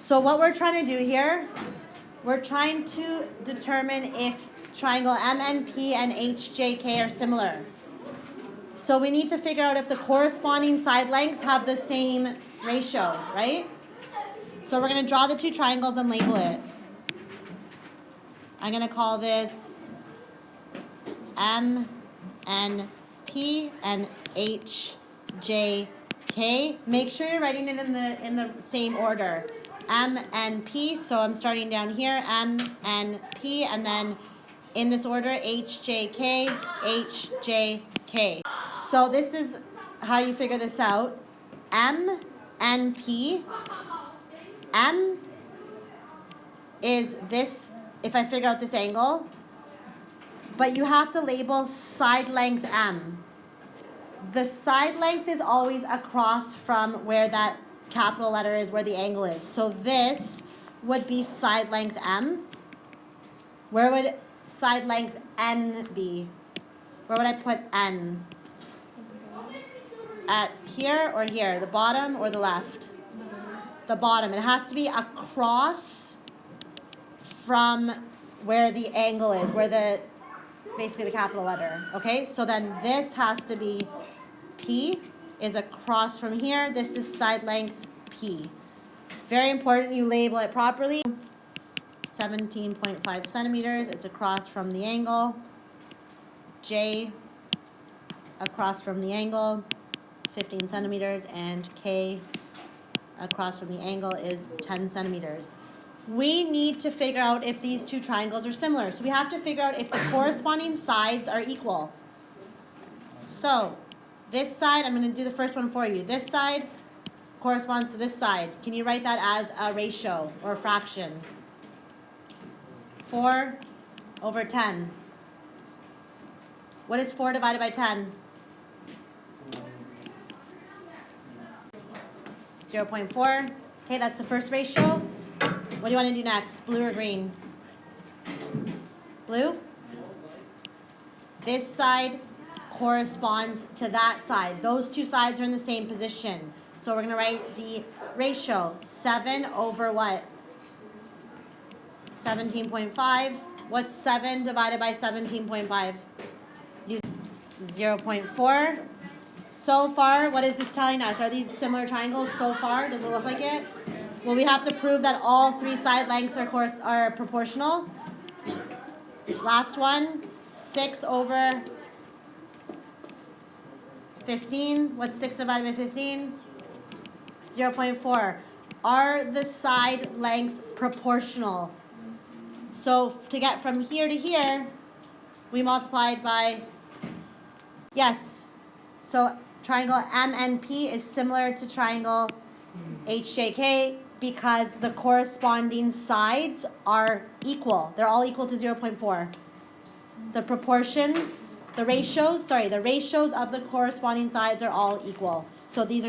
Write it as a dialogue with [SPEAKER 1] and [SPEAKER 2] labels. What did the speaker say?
[SPEAKER 1] So what we're trying to do here, we're trying to determine if triangle MNP and HJK are similar. So we need to figure out if the corresponding side lengths have the same ratio, right? So we're going to draw the two triangles and label it. I'm going to call this MNP and HJK. Make sure you're writing it in the same order. MNP, so I'm starting down here, MNP, and then in this order, HJK, HJK. So this is how you figure this out. MNP, M is this, if I figure out this angle, but you have to label side length M. The side length is always across from where that capital letter is, where the angle is. So this would be side length M. Where would side length N be? Where would I put N? At here or here? The bottom or the left? The bottom. It has to be across from where the angle is, where basically the capital letter. Okay, so then this has to be P is across from here. This is side length P. Very important you label it properly. 17.5 centimeters. It's across from the angle. J across from the angle, 15 centimeters, and K across from the angle is 10 centimeters. We need to figure out if these two triangles are similar. So we have to figure out if the corresponding sides are equal. So this side, I'm going to do the first one for you. This side corresponds to this side. Can you write that as a ratio or a fraction? 4 over 10. What is 4 divided by 10? 0.4. Okay, that's the first ratio. What do you want to do next? Blue or green? Blue? This side corresponds to that side. Those two sides are in the same position. So we're going to write the ratio. 7 over what? 17.5. What's 7 divided by 17.5? 0.4. So far, what is this telling us? Are these similar triangles so far? Does it look like it? Well, we have to prove that all three side lengths are proportional. Last one, 6 over 15. What's 6 divided by 15? 0.4. Are the side lengths proportional? So to get from here to here, we multiplied by, yes. So triangle MNP is similar to triangle HJK because the corresponding sides are equal. They're all equal to 0.4. The proportions, the ratios of the corresponding sides are all equal. So these are